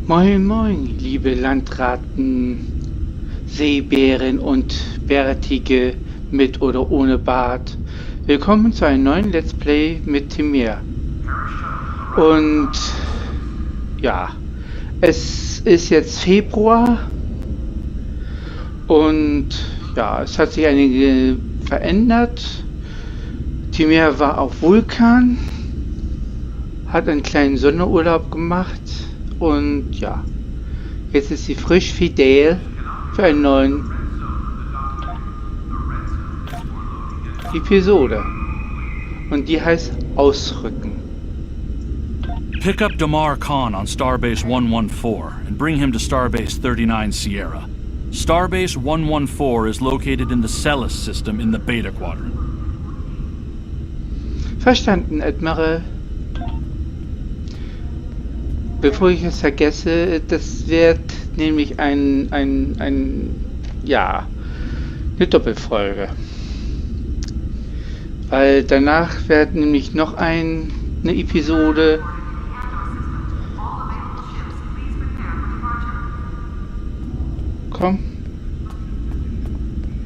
Moin moin, liebe Landratten, Seebären und Bärtige mit oder ohne Bart. Willkommen zu einem neuen Let's Play mit Timir. Und ja, es ist jetzt Februar und ja, es hat sich einige verändert. Timir war auf Vulkan, hat einen kleinen Sonderurlaub gemacht und ja, jetzt ist sie frisch fidel für einen neuen Episode und die heißt Ausrücken. Pick up Damar Khan on Starbase 114 and bring him to Starbase 39 Sierra. Starbase 114 is located in the Sela system in the Beta Quadrant. Verstanden, Admiral. Bevor ich es vergesse, das wird nämlich eine Doppelfolge. Weil danach wird nämlich noch eine Episode. Komm.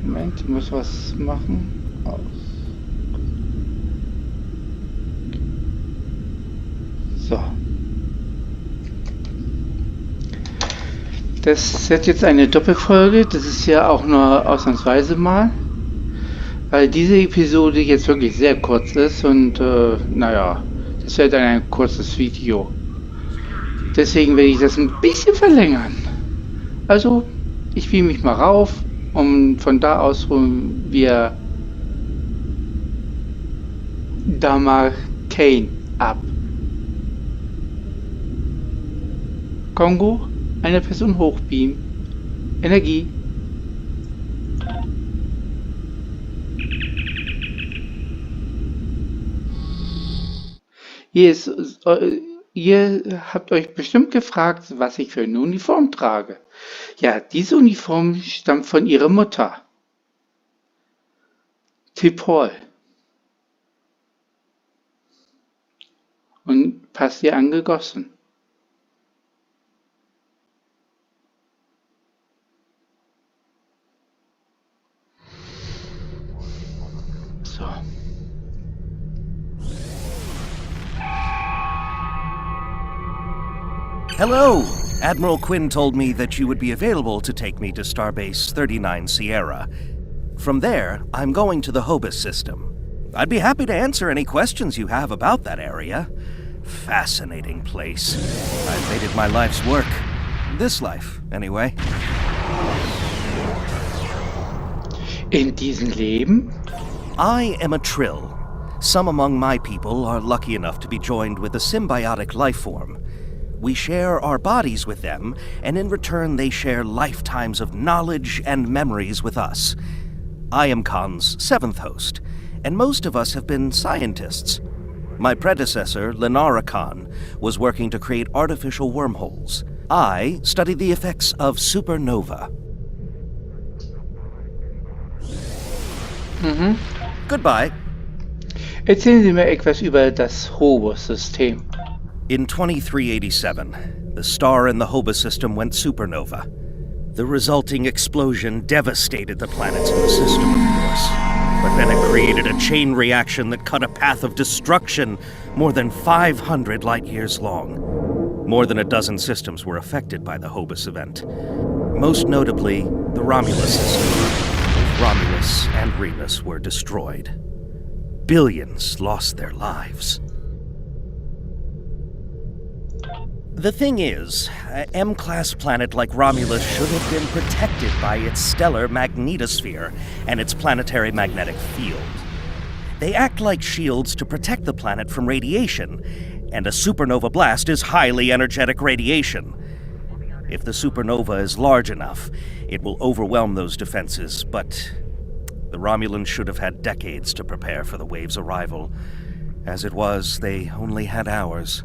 Moment, ich muss was machen. Aus. So. Das wird jetzt eine Doppelfolge, das ist ja auch nur ausnahmsweise mal, weil diese Episode jetzt wirklich sehr kurz ist und naja, das wird dann ein kurzes Video. Deswegen werde ich das ein bisschen verlängern. Also, ich spiele mich mal rauf und von da aus holen wir Damar Khan ab. Kongo? Eine Person hochbeamen. Energie. Ihr habt euch bestimmt gefragt, was ich für eine Uniform trage. Ja, diese Uniform stammt von ihrer Mutter. Tipol. Und passt ihr angegossen. So. Hello! Admiral Quinn told me that you would be available to take me to Starbase 39 Sierra. From there, I'm going to the Hobus system. I'd be happy to answer any questions you have about that area. Fascinating place. I've made it my life's work. This life, anyway. In diesem Leben? I am a Trill. Some among my people are lucky enough to be joined with a symbiotic life form. We share our bodies with them, and in return they share lifetimes of knowledge and memories with us. I am Khan's seventh host, and most of us have been scientists. My predecessor, Lenara Khan, was working to create artificial wormholes. I studied the effects of supernova. Goodbye. Erzählen Sie mir etwas über das Hobus-System. In 2387, the star in the Hobus system went supernova. The resulting explosion devastated the planets in the system, of course. But then it created a chain reaction that cut a path of destruction more than 500 light years long. More than a dozen systems were affected by the Hobus event. Most notably, the Romulus system. Both Romulus and Remus were destroyed. Billions lost their lives. The thing is, an M-class planet like Romulus should have been protected by its stellar magnetosphere and its planetary magnetic field. They act like shields to protect the planet from radiation, and a supernova blast is highly energetic radiation. If the supernova is large enough, it will overwhelm those defenses, but the Romulans should have had decades to prepare for the wave's arrival. As it was, they only had hours.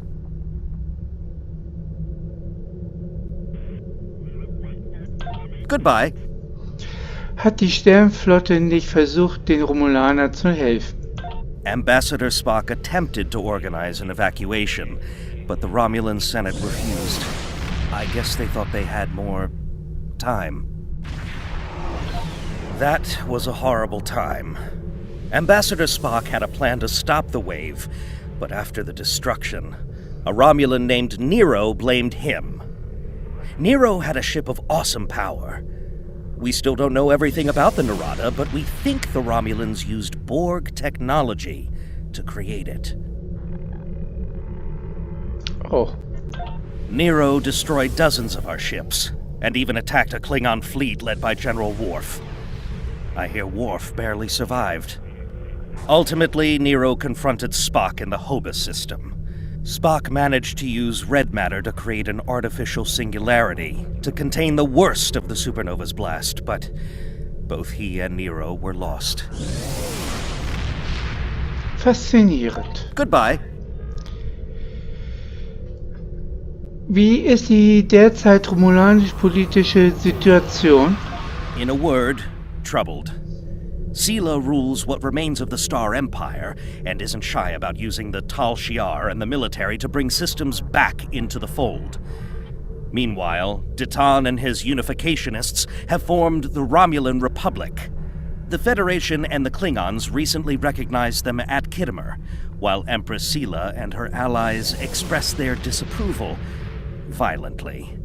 Goodbye. Hat die Sternflotte nicht versucht, den Romulanern zu helfen? Ambassador Spock attempted to organize an evacuation, but the Romulan Senate refused. I guess they thought they had more time. That was a horrible time. Ambassador Spock had a plan to stop the wave, but after the destruction, a Romulan named Nero blamed him. Nero had a ship of awesome power. We still don't know everything about the Narada, but we think the Romulans used Borg technology to create it. Oh. Nero destroyed dozens of our ships, and even attacked a Klingon fleet led by General Worf. I hear Worf barely survived. Ultimately, Nero confronted Spock in the Hobus system. Spock managed to use red matter to create an artificial singularity to contain the worst of the supernova's blast, but both he and Nero were lost. Faszinierend. Goodbye. Wie ist die derzeit romulanisch-politische Situation? In a word, troubled. Sela rules what remains of the Star Empire and isn't shy about using the Tal Shiar and the military to bring systems back into the fold. Meanwhile, Ditan and his unificationists have formed the Romulan Republic. The Federation and the Klingons recently recognized them at Khitomer, while Empress Sela and her allies express their disapproval violently.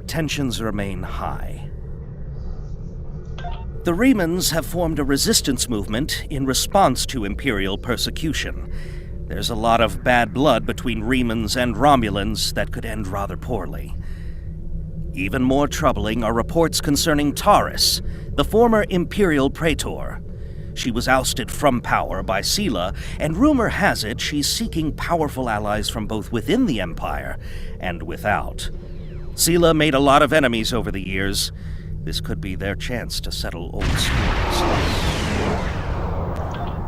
Tensions remain high. The Remans have formed a resistance movement in response to Imperial persecution. There's a lot of bad blood between Remans and Romulans that could end rather poorly. Even more troubling are reports concerning Taurus, the former Imperial Praetor. She was ousted from power by Sela, and rumor has it she's seeking powerful allies from both within the Empire and without. Sela made a lot of enemies over the years. This could be their chance to settle old scores.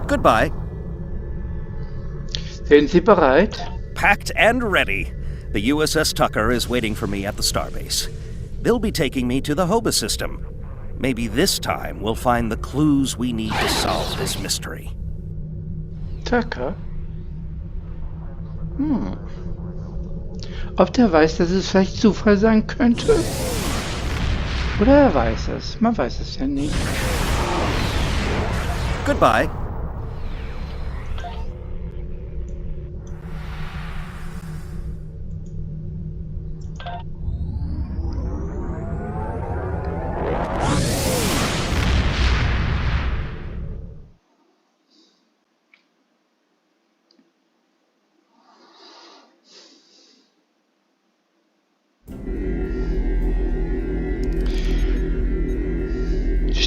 Goodbye. Sind Sie bereit? Packed and ready. The USS Tucker is waiting for me at the starbase. They'll be taking me to the Hobus system. Maybe this time we'll find the clues we need to solve this mystery. Tucker? Ob der weiß, dass es vielleicht Zufall sein könnte? Oder er weiß es. Man weiß es ja nicht. Goodbye.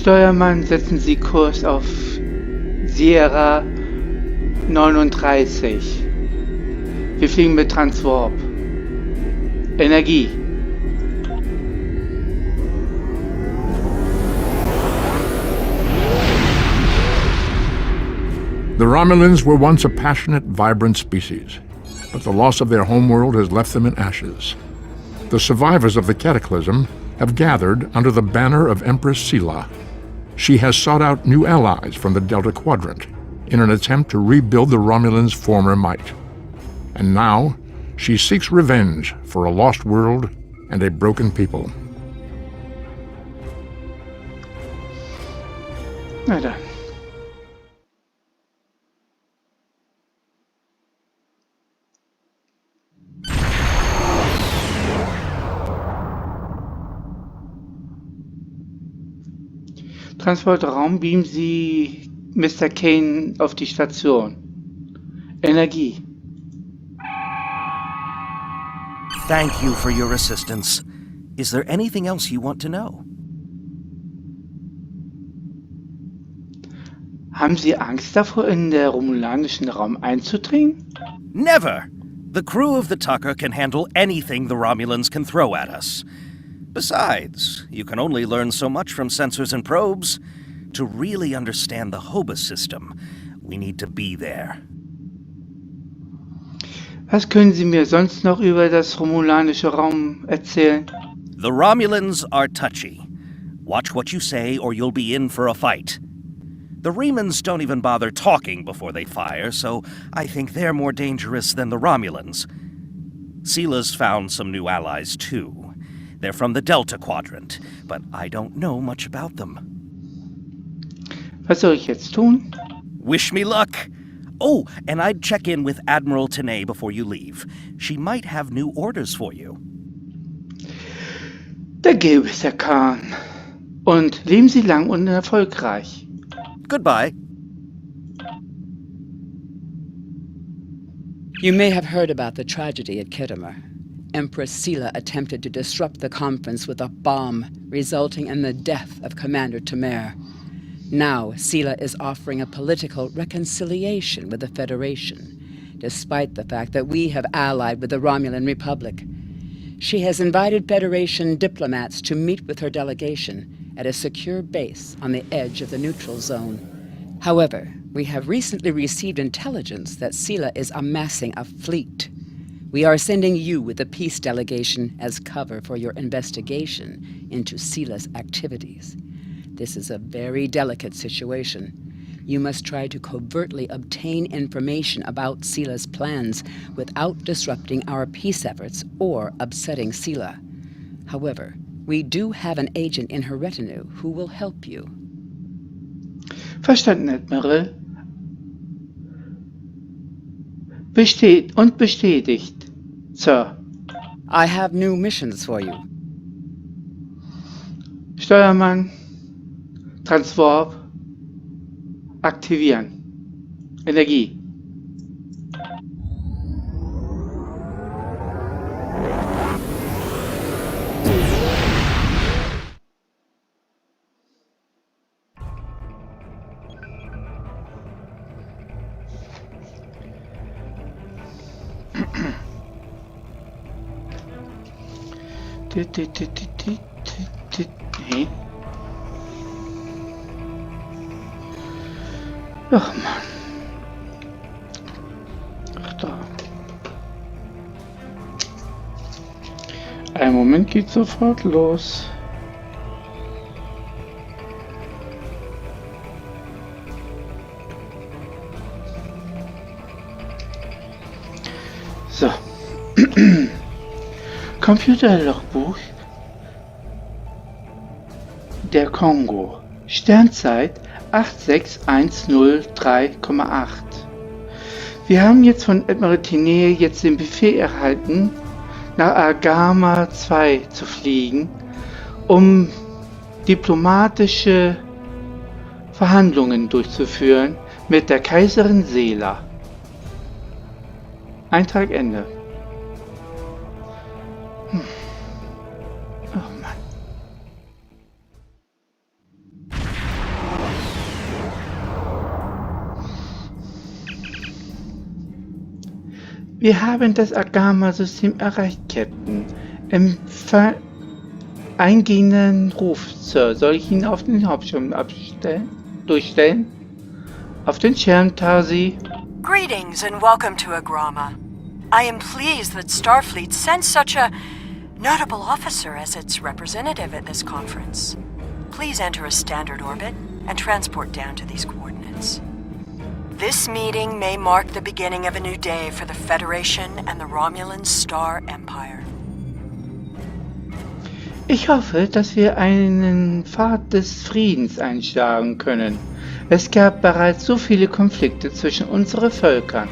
Steuermann, setzen Sie Kurs auf Sierra 39. Wir fliegen mit Transwarp. Energie. The Romulans were once a passionate, vibrant species, but the loss of their homeworld has left them in ashes. The survivors of the cataclysm have gathered under the banner of Empress Sela. She has sought out new allies from the Delta Quadrant in an attempt to rebuild the Romulans' former might. And now, she seeks revenge for a lost world and a broken people. Na dann. Transporterraum, beamen Sie Mr. Kane auf die Station. Energie. Thank you for your assistance. Is there anything else you want to know? Haben Sie Angst davor, in der romulanischen Raum einzudringen? Never! The crew of the Tucker can handle anything the Romulans can throw at us. Besides, you can only learn so much from sensors and probes. To really understand the Hobus system, we need to be there. Was können Sie mir sonst noch über das romulanische Raum erzählen? The Romulans are touchy. Watch what you say or you'll be in for a fight. The Remans don't even bother talking before they fire, so I think they're more dangerous than the Romulans. Sela's found some new allies too. They're from the Delta Quadrant, but I don't know much about them. Was soll ich jetzt tun? Wish me luck! Oh, and I'd check in with Admiral Tenay before you leave. She might have new orders for you. Da gäbe es, Herr Khan. Und leben Sie lang und erfolgreich. Goodbye. You may have heard about the tragedy at Khitomer. Empress Sela attempted to disrupt the conference with a bomb, resulting in the death of Commander Temer. Now, Sela is offering a political reconciliation with the Federation, despite the fact that we have allied with the Romulan Republic. She has invited Federation diplomats to meet with her delegation at a secure base on the edge of the neutral zone. However, we have recently received intelligence that Sela is amassing a fleet. We are sending you with the peace delegation as cover for your investigation into Sela's activities. This is a very delicate situation. You must try to covertly obtain information about Sela's plans without disrupting our peace efforts or upsetting Sela. However, we do have an agent in her retinue who will help you. Verstanden, Admiral. Bestätigt, Sir. I have new missions for you. Steuermann, Transwarp, aktivieren. Energie. Nee. Ach Mann. Ach da. Ein Moment, geht sofort los. So. Computerlogbuch der Kongo. Sternzeit 8610.3,8. Wir haben jetzt von Admiral Tenay jetzt den Befehl erhalten, nach Agama 2 zu fliegen, um diplomatische Verhandlungen durchzuführen mit der Kaiserin Sela. Eintrag Ende. Oh Mann. Wir haben das Agama-System erreicht, Captain. Eingehenden Ruf, Sir. Soll ich ihn auf den Hauptschirm durchstellen? Auf den Schirm, Tarsi. Greetings and welcome to Agrama. I am pleased that Starfleet sent such a notable officer as its representative at this conference. Please enter a standard orbit and transport down to these coordinates. This meeting may mark the beginning of a new day for the Federation and the Romulan Star Empire. Ich hoffe, dass wir einen Pfad des Friedens einschlagen können. Es gab bereits so viele Konflikte zwischen unseren Völkern.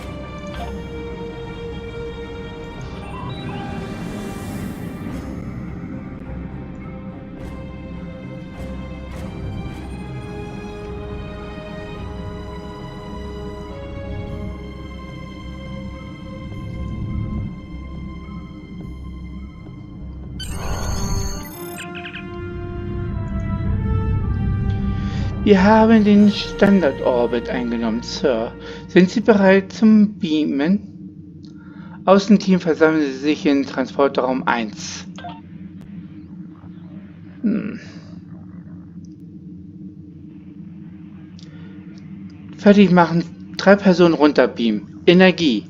Wir haben den Standardorbit eingenommen, Sir. Sind Sie bereit zum Beamen? Außenteam, versammeln Sie sich in Transporterraum 1. Fertig machen. 3 Personen runterbeamen. Energie.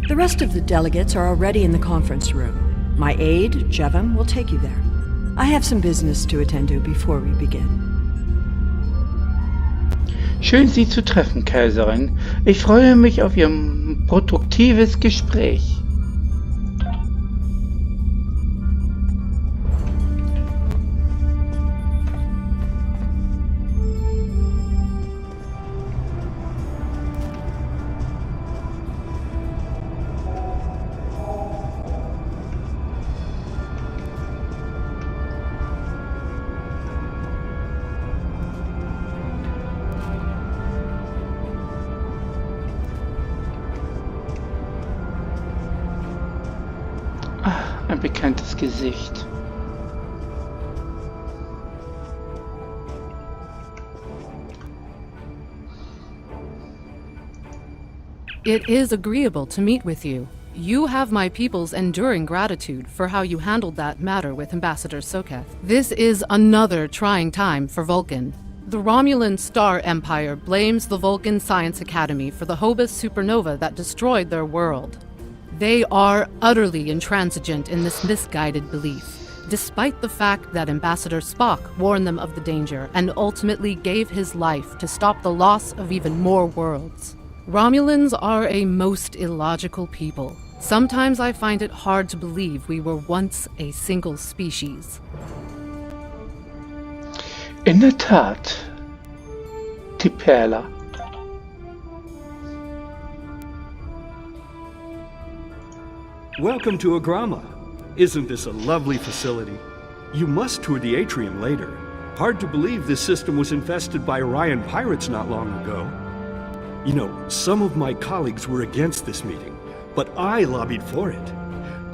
The rest of the delegates are already in the conference room. My aide, Jevon, will take you there. I have some business to attend to before we begin. Schön, Sie zu treffen, Kaiserin. Ich freue mich auf Ihr produktives Gespräch. Ein bekanntes Gesicht. It is agreeable to meet with you. You have my people's enduring gratitude for how you handled that matter with Ambassador Soketh. This is another trying time for Vulcan. The Romulan Star Empire blames the Vulcan Science Academy for the Hobus supernova that destroyed their world. They are utterly intransigent in this misguided belief, despite the fact that Ambassador Spock warned them of the danger and ultimately gave his life to stop the loss of even more worlds. Romulans are a most illogical people. Sometimes I find it hard to believe we were once a single species. In der Tat, die Perla. Welcome to Agrama. Isn't this a lovely facility? You must tour the atrium later. Hard to believe this system was infested by Orion pirates not long ago. You know, some of my colleagues were against this meeting, but I lobbied for it.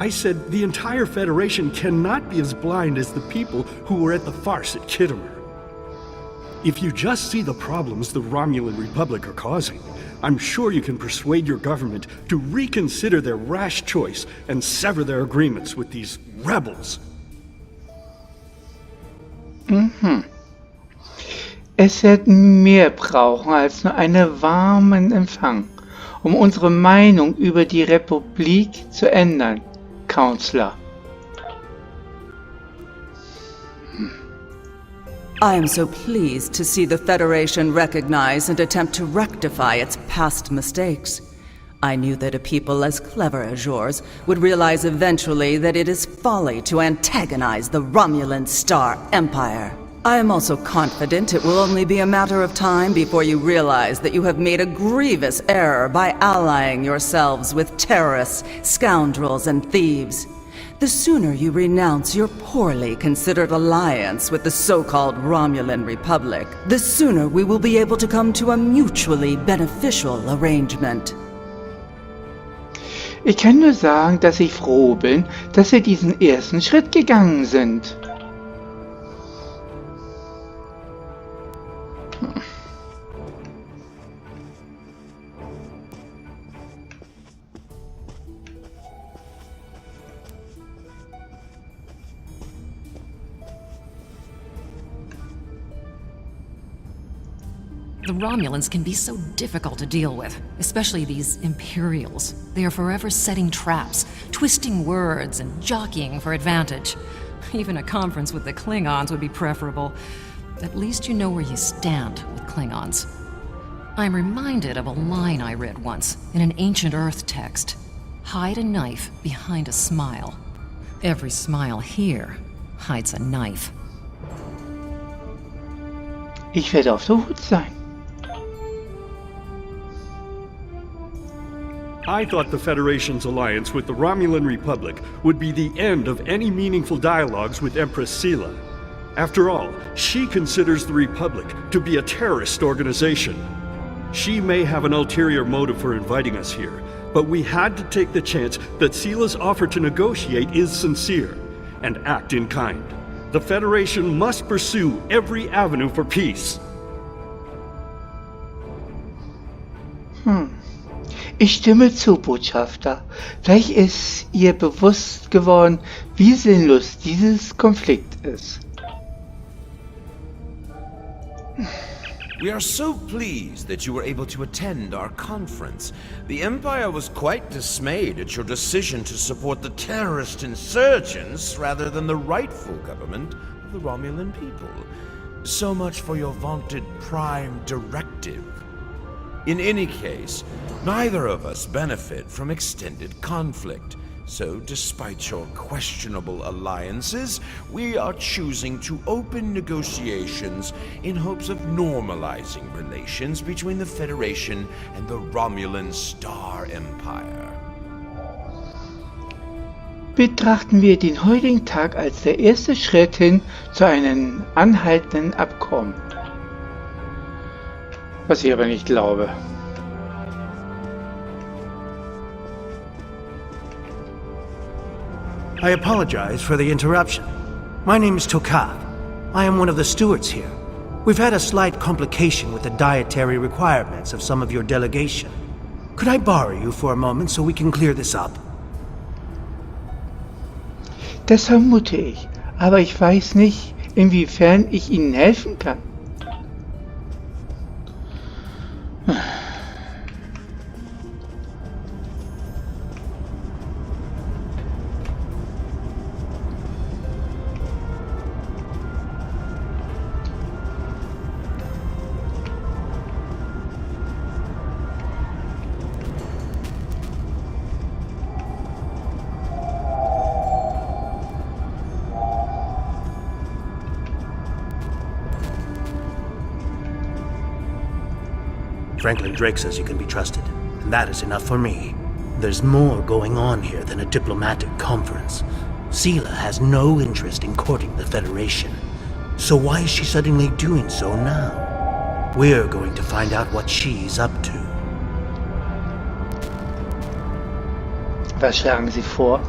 I said the entire Federation cannot be as blind as the people who were at the farce at Khitomer. If you just see the problems the Romulan Republic are causing, I'm sure you can persuade your government to reconsider their rash choice and sever their agreements with these rebels. Es wird mehr brauchen als nur einen warmen Empfang, um unsere Meinung über die Republik zu ändern, Counselor. I am so pleased to see the Federation recognize and attempt to rectify its past mistakes. I knew that a people as clever as yours would realize eventually that it is folly to antagonize the Romulan Star Empire. I am also confident it will only be a matter of time before you realize that you have made a grievous error by allying yourselves with terrorists, scoundrels, and thieves. The sooner you renounce your poorly considered alliance with the so-called Romulan Republic, the sooner we will be able to come to a mutually beneficial arrangement. Ich kann nur sagen, dass ich froh bin, dass Sie diesen ersten Schritt gegangen sind. The Romulans can be so difficult to deal with, especially these Imperials. They are forever setting traps, twisting words, and jockeying for advantage. Even a conference with the Klingons would be preferable. At least you know where you stand with Klingons. I'm reminded of a line I read once in an ancient Earth text. Hide a knife behind a smile. Every smile here hides a knife. Ich werde auf der Hut sein. I thought the Federation's alliance with the Romulan Republic would be the end of any meaningful dialogues with Empress Sela. After all, she considers the Republic to be a terrorist organization. She may have an ulterior motive for inviting us here, but we had to take the chance that Sela's offer to negotiate is sincere, and act in kind. The Federation must pursue every avenue for peace. Ich stimme zu, Botschafter. Vielleicht ist ihr bewusst geworden, wie sinnlos dieses Konflikt ist. We are so pleased that you were able to attend our conference. The Empire was quite dismayed at your decision to support the terrorist insurgents rather than the rightful government of the Romulan people. So much for your vaunted Prime Directive. In any case, neither of us benefit from extended conflict. So, despite your questionable alliances, we are choosing to open negotiations in hopes of normalizing relations between the Federation and the Romulan Star Empire. Betrachten wir den heutigen Tag als der erste Schritt hin zu einem anhaltenden Abkommen. Was ich aber nicht glaube. I apologize for the interruption. My name is Tokav. I am one of the stewards here. We've had a slight complication with the dietary requirements of some of your delegation. Could I borrow you for a moment so we can clear this up? Das vermute ich, aber ich weiß nicht, inwiefern ich Ihnen helfen kann. Franklin Drake says you can be trusted, and that is enough for me. There's more going on here than a diplomatic conference. Sela has no interest in courting the Federation. So why is she suddenly doing so now? We're going to find out what she's up to. Was schlagen Sie vor?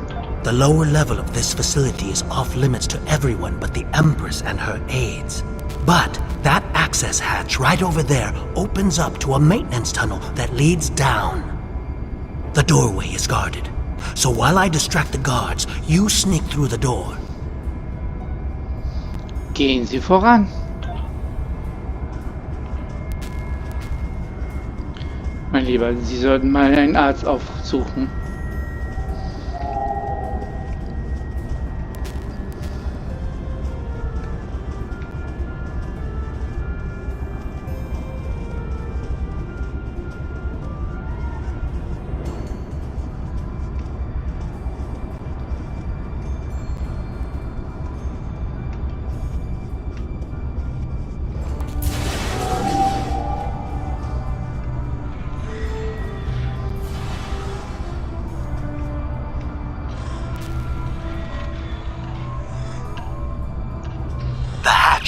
The lower level of this facility is off limits to everyone but the Empress and her aides. But that access hatch right over there opens up to a maintenance tunnel that leads down. The doorway is guarded, so while I distract the guards, you sneak through the door. Gehen Sie voran. Mein Lieber, Sie sollten mal einen Arzt aufsuchen.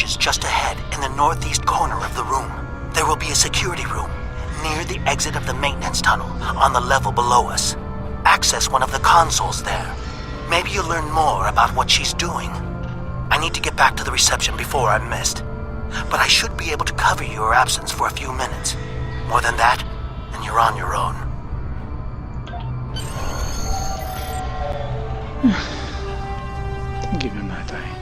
Is just ahead in the northeast corner of the room. There will be a security room near the exit of the maintenance tunnel on the level below us. Access one of the consoles there. Maybe you'll learn more about what she's doing. I need to get back to the reception before I'm missed. But I should be able to cover your absence for a few minutes. More than that, and you're on your own. Gib mir mal dein.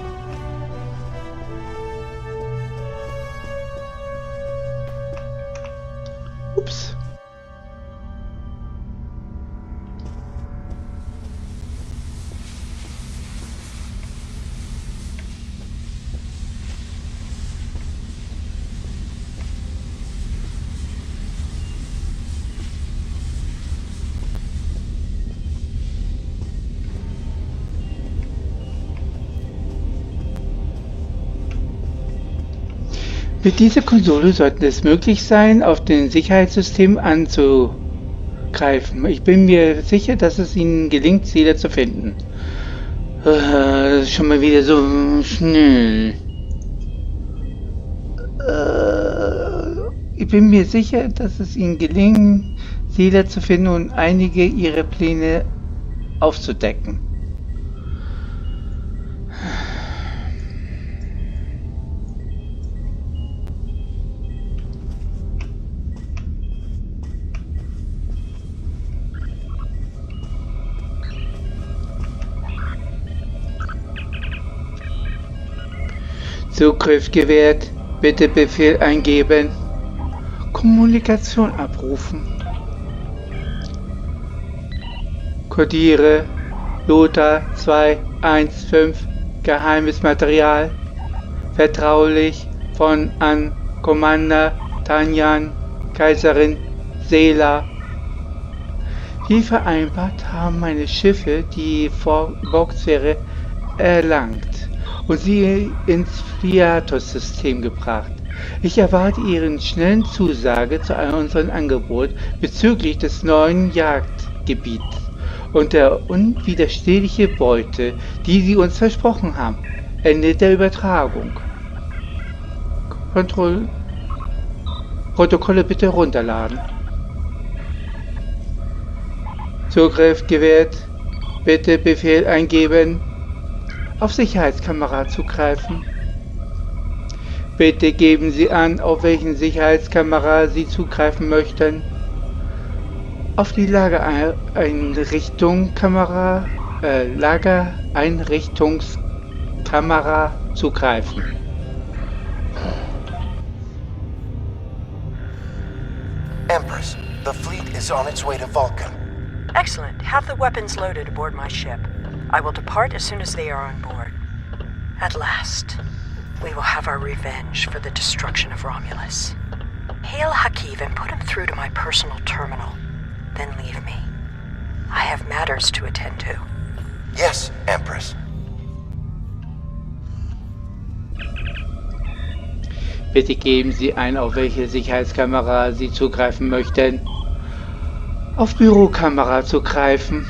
Ups. Mit dieser Konsole sollte es möglich sein, auf den Sicherheitssystem anzugreifen. Ich bin mir sicher, dass es Ihnen gelingt, Sela zu finden. Das ist schon mal wieder so schnell. Ich bin mir sicher, dass es Ihnen gelingt, Sela zu finden und einige Ihrer Pläne aufzudecken. Zugriff gewährt. Bitte Befehl eingeben. Kommunikation abrufen. Codiere Lothar 215 geheimes Material. Vertraulich von an Commander Tanjan, Kaiserin Sela. Wie vereinbart haben meine Schiffe die Borgsphäre erlangt und sie ins Fiatus-System gebracht. Ich erwarte Ihren schnellen Zusage zu unserem Angebot bezüglich des neuen Jagdgebiets und der unwiderstehlichen Beute, die Sie uns versprochen haben. Ende der Übertragung. Protokolle bitte runterladen. Zugriff gewährt. Bitte Befehl eingeben. Auf Sicherheitskamera zugreifen. Bitte geben Sie an, auf welchen Sicherheitskamera Sie zugreifen möchten. Auf die Lagereinrichtungskamera zugreifen. Empress, the fleet is on its way to Vulcan. Excellent. Have the weapons loaded aboard my ship. I will depart as soon as they are on board. At last, we will have our revenge for the destruction of Romulus. Hail Hakiv and put him through to my personal terminal. Then leave me. I have matters to attend to. Yes, Empress. Bitte geben Sie ein, auf welche Sicherheitskamera Sie zugreifen möchten. Auf Bürokamera zugreifen.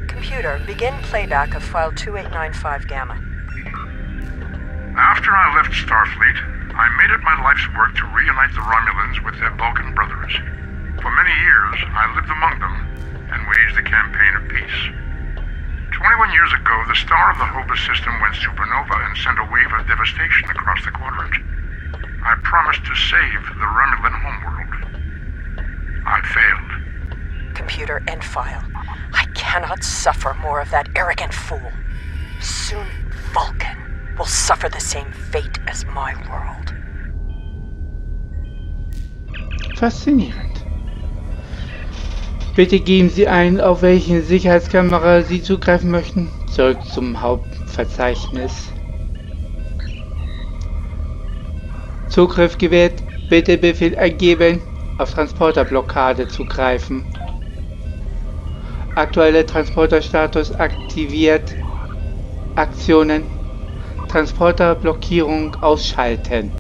Computer, begin playback of file 2895 Gamma. After I left Starfleet, I made it my life's work to reunite the Romulans with their Vulcan brothers. For many years, I lived among them and waged a campaign of peace. 21 years ago, the star of the Hobus system went supernova and sent a wave of devastation across the quadrant. I promised to save the Romulan homeworld. I failed. Computer, end file. I cannot suffer more of that arrogant fool. Soon, Vulcan will suffer the same fate as my world. Faszinierend. Bitte geben Sie ein, auf welche Sicherheitskamera Sie zugreifen möchten. Zurück zum Hauptverzeichnis. Zugriff gewährt. Bitte Befehl eingeben. Auf Transporterblockade zugreifen. Aktueller Transporterstatus aktiviert. Aktionen. Transporterblockierung ausschalten.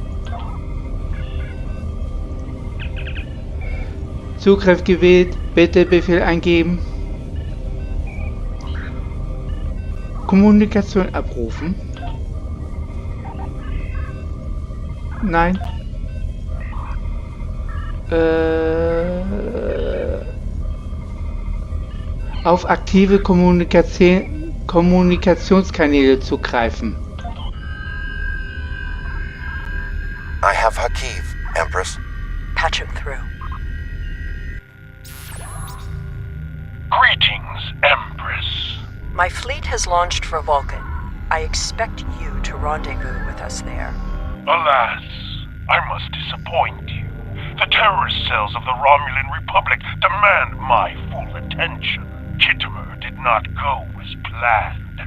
Zugriff gewählt. Bitte Befehl eingeben. Kommunikation abrufen. Nein. Auf aktive Kommunikationskanäle zugreifen. I have Hakiv, Empress. Patch him through. Greetings, Empress. My fleet has launched for Vulcan. I expect you to rendezvous with us there. Alas, I must disappoint you. The terrorist cells of the Romulan Republic demand my full attention. Kittimer did not go as planned.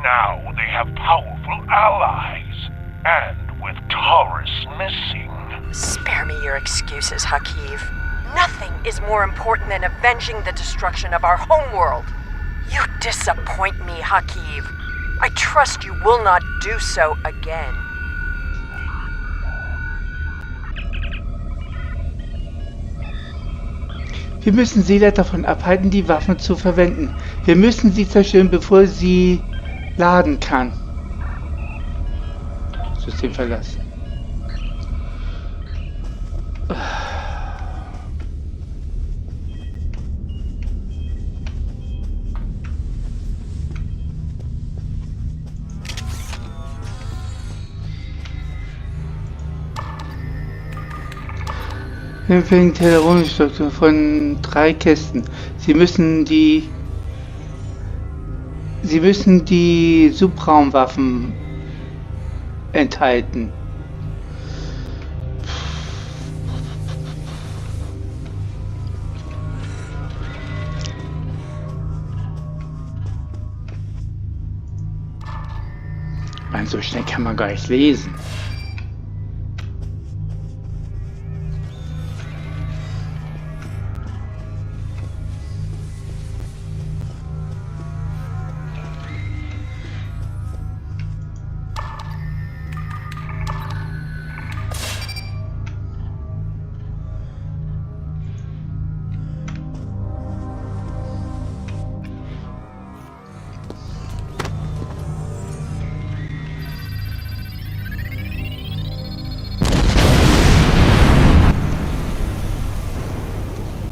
Now they have powerful allies, and with Taurus missing. Spare me your excuses, Hakiv. Nothing is more important than avenging the destruction of our homeworld. You disappoint me, Hakiv. I trust you will not do so again. Wir müssen Sela davon abhalten, die Waffen zu verwenden. Wir müssen sie zerstören, bevor sie laden kann. System verlassen. Wir empfehlen Telefonstruktur von 3 Kästen. Sie müssen die Subraumwaffen enthalten. Man, so schnell kann man gar nicht lesen.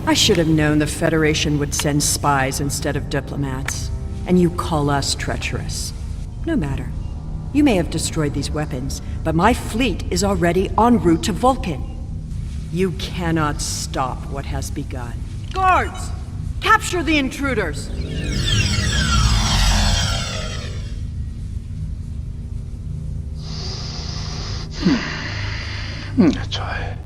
I should have known the Federation would send spies instead of diplomats. And you call us treacherous. No matter. You may have destroyed these weapons, but my fleet is already en route to Vulcan. You cannot stop what has begun. Guards! Capture the intruders! Na toll.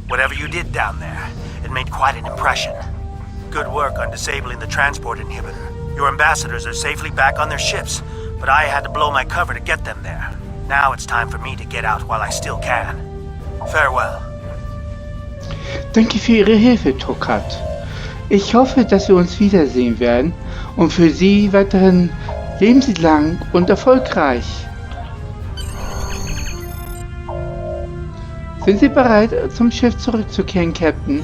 Whatever you did down there, it made quite an impression. Good work on disabling the transport inhibitor. Your ambassadors are safely back on their ships, but I had to blow my cover to get them there. Now it's time for me to get out while I still can. Farewell. Danke für Ihre Hilfe, Tokat. Ich hoffe, dass wir uns wiedersehen werden und für Sie weiterhin leben Sie lang und erfolgreich. Sind Sie bereit, zum Schiff zurückzukehren, Captain?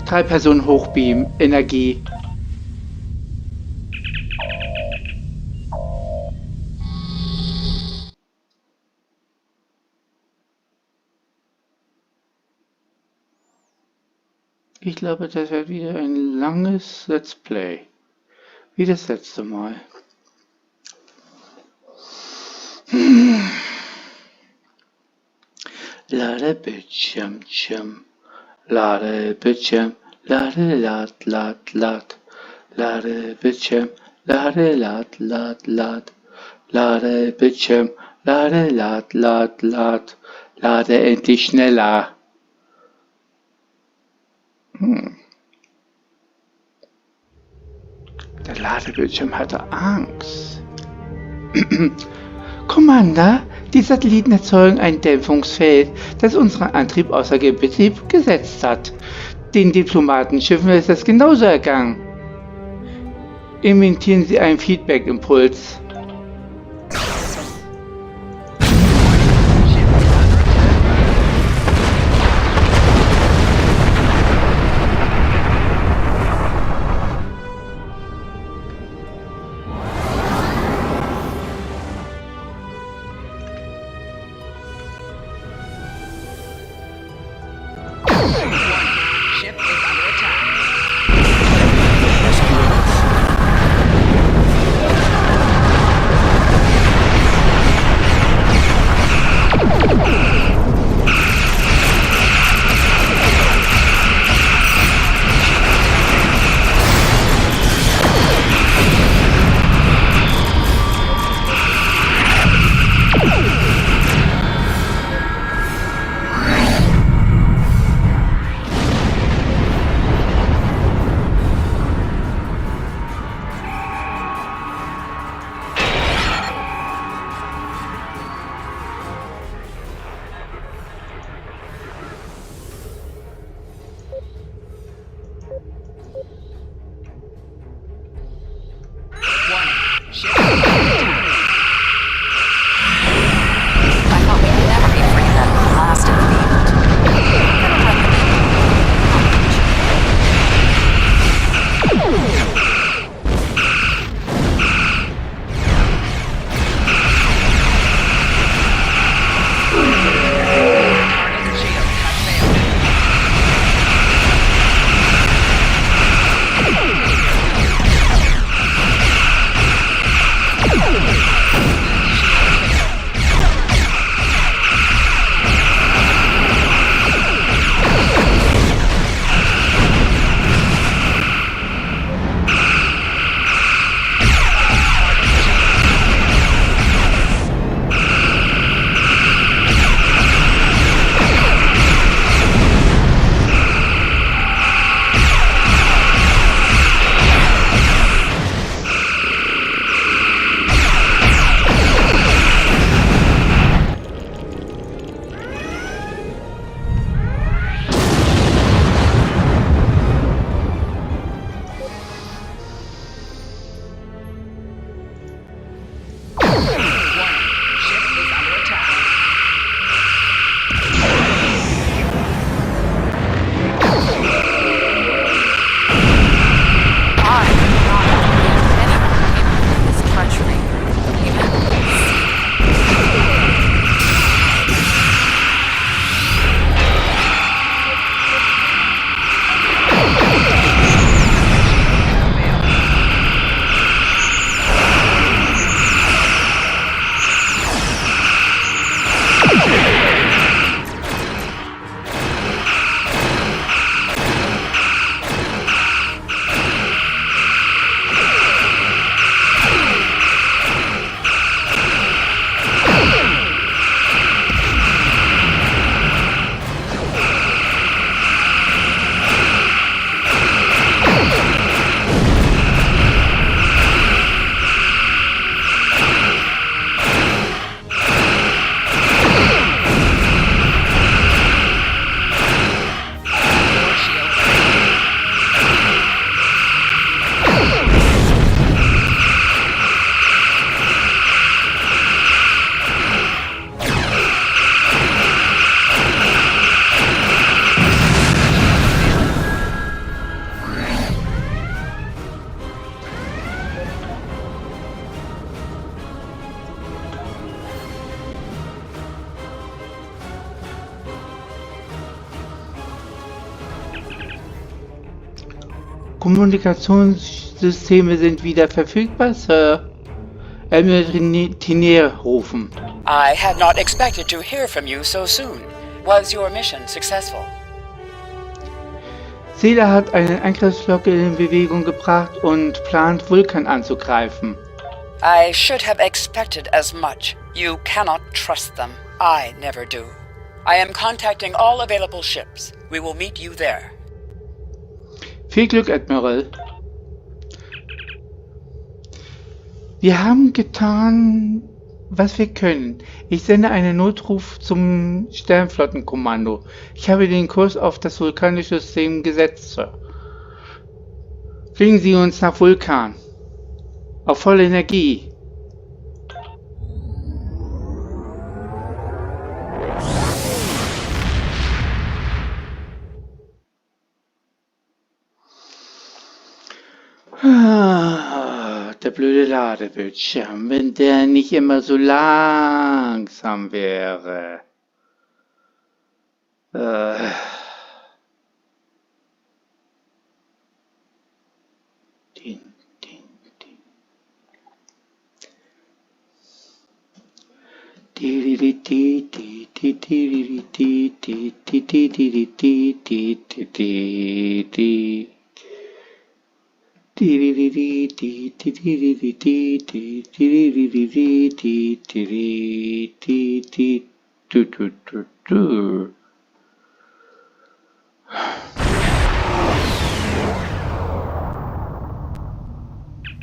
3 Personen hochbeamen, Energie. Ich glaube, das wird wieder ein langes Let's Play. Wie das letzte Mal. Lade Bildschirm, lade Bildschirm, lade lad. Lade Bildschirm, lade lad. Lade Bildschirm, lade lad. Lade endlich schneller. Der Ladebildschirm hatte Angst. Commander, die Satelliten erzeugen ein Dämpfungsfeld, das unseren Antrieb außer Betrieb gesetzt hat. Den Diplomatenschiffen ist das genauso ergangen. Emittieren Sie einen Feedback-Impuls. Kommunikationssysteme sind wieder verfügbar, Sir. Tinier rufen. I had not expected to hear from you so soon. Was your mission successful? Sela hat eine Angriffsflocke in Bewegung gebracht und plant, Vulkan anzugreifen. I should have expected as much. You cannot trust them. I never do. I am contacting all available ships. We will meet you there. Viel Glück, Admiral. Wir haben getan, was wir können. Ich sende einen Notruf zum Sternflottenkommando. Ich habe den Kurs auf das vulkanische System gesetzt, Sir. Fliegen Sie uns nach Vulkan. Auf volle Energie. Der blöde Ladebildschirm, wenn der nicht immer so langsam wäre.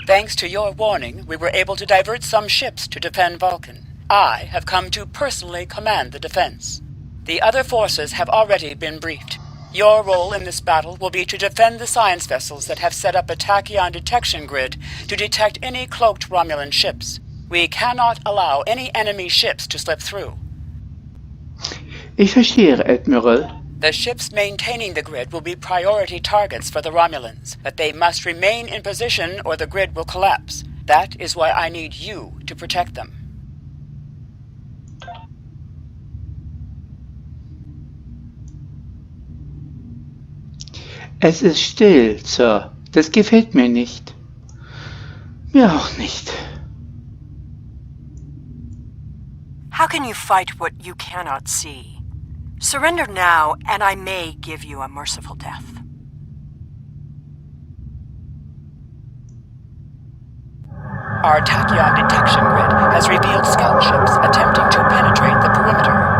Thanks to your warning, we were able to divert some ships to defend Vulcan. I have come to personally command the defense. The other forces have already been briefed. Your role in this battle will be to defend the science vessels that have set up a tachyon detection grid to detect any cloaked Romulan ships. We cannot allow any enemy ships to slip through. Ich verstehe, Admiral. The ships maintaining the grid will be priority targets for the Romulans, but they must remain in position or the grid will collapse. That is why I need you to protect them. Es ist still, Sir. Das gefällt mir nicht. Mir auch nicht. How can you fight what you cannot see? Surrender now, and I may give you a merciful death. Our tachyon detection grid has revealed scout ships attempting to penetrate the perimeter.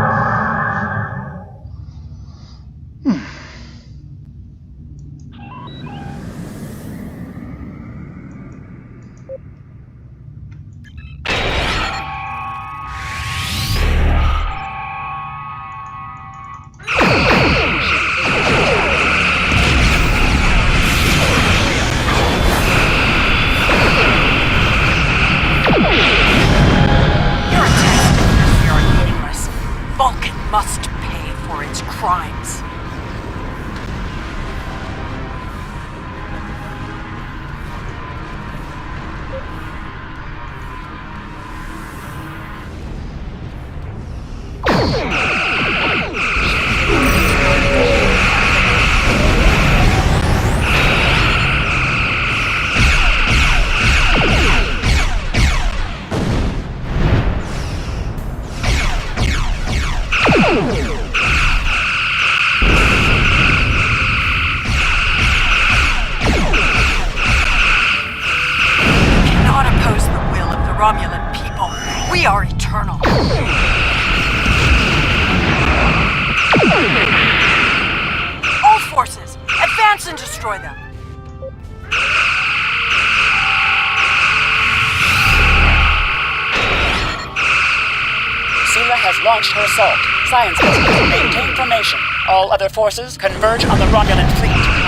Launched her assault. Science vessels maintain formation. All other forces converge on the Romulan fleet.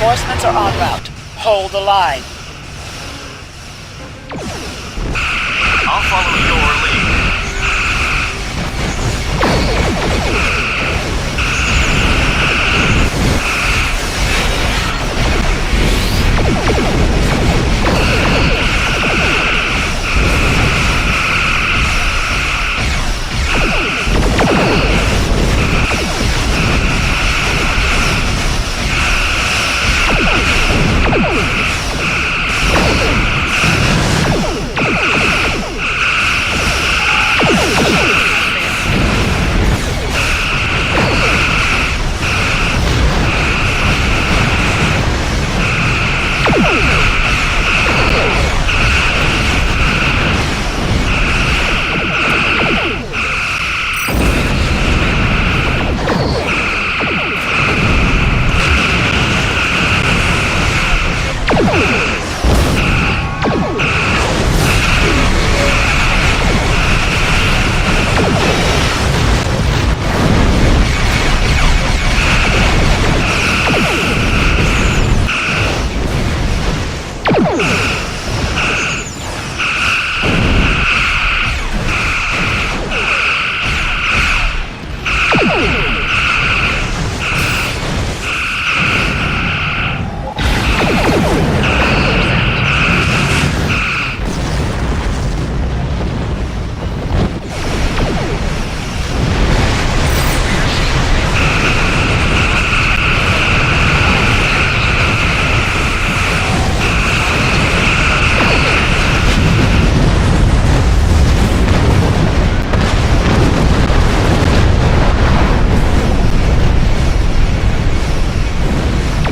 Reinforcements are en route. Hold the line. I'll follow your lead.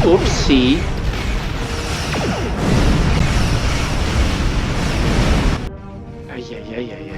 Upsi. Eieieiei.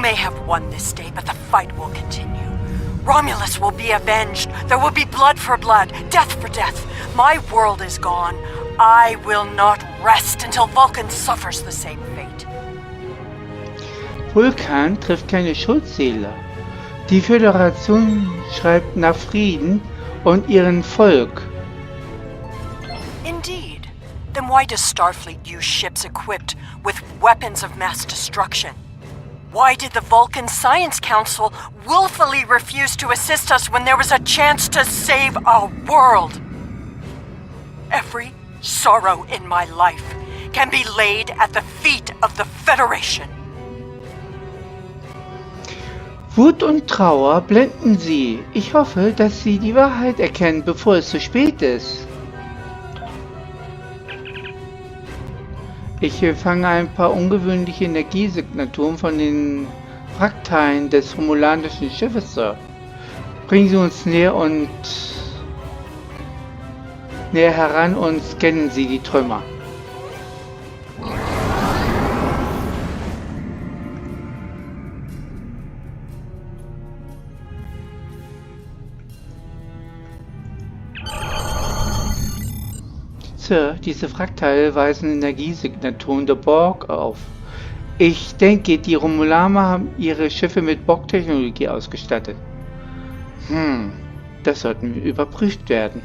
may have won this day, but the fight will continue. Romulus will be avenged. There will be blood for blood, death for death. My world is gone. I will not rest until Vulcan suffers the same fate. Vulkan trifft keine Schuldseele. Die Föderation schreibt nach Frieden und ihrem Volk. Indeed. Then why does Starfleet use ships equipped with weapons of mass destruction? Why did the Vulcan Science Council willfully refuse to assist us when there was a chance to save our world? Every sorrow in my life can be laid at the feet of the Federation. Wut und Trauer blenden sie. Ich hoffe, dass sie die Wahrheit erkennen, bevor es zu spät ist. Ich fange ein paar ungewöhnliche Energiesignaturen von den Wrackteilen des romulanischen Schiffes, Sir. Bringen Sie uns näher heran und scannen Sie die Trümmer. Sir, diese Wrackteile weisen Energiesignaturen der Borg auf. Ich denke, die Romulaner haben ihre Schiffe mit Borg-Technologie ausgestattet. Das sollten überprüft werden.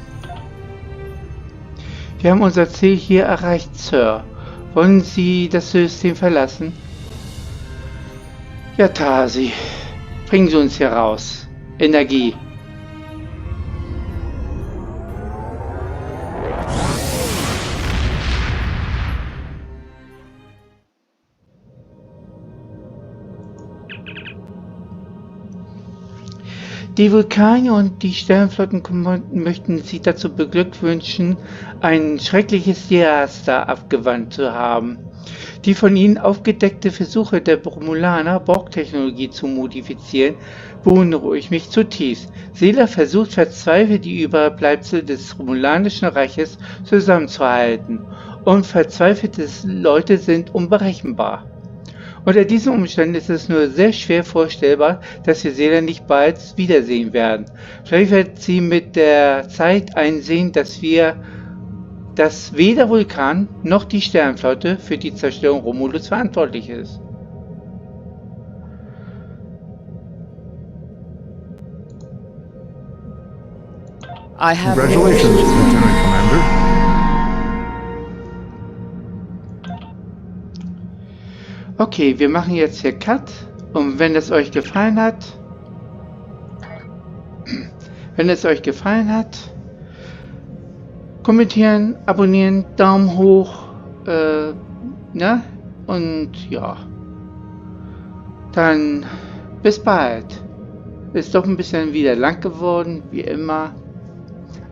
Wir haben unser Ziel hier erreicht, Sir. Wollen Sie das System verlassen? Ja, Tasi. Bringen Sie uns hier raus. Energie. Die Vulkanier und die Sternflottenkommandanten möchten Sie dazu beglückwünschen, ein schreckliches Desaster abgewandt zu haben. Die von Ihnen aufgedeckte Versuche der Romulaner, Borg-Technologie zu modifizieren, beunruhigt mich zutiefst. Sela versucht verzweifelt, die Überbleibsel des Romulanischen Reiches zusammenzuhalten. Und verzweifelte Leute sind unberechenbar. Unter diesen Umständen ist es nur sehr schwer vorstellbar, dass wir Sela nicht bald wiedersehen werden. Vielleicht wird sie mit der Zeit einsehen, dass weder Vulkan noch die Sternflotte für die Zerstörung Romulus verantwortlich ist. Congratulations, Lieutenant Commander. Okay, wir machen jetzt hier Cut und wenn es euch gefallen hat, kommentieren, abonnieren, Daumen hoch, und ja, dann bis bald. Ist doch ein bisschen wieder lang geworden, wie immer.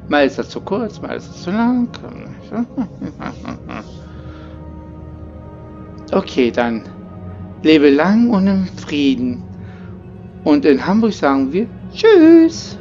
Mal ist das zu kurz, mal ist es zu lang. Okay, dann lebe lang und im Frieden. Und in Hamburg sagen wir Tschüss.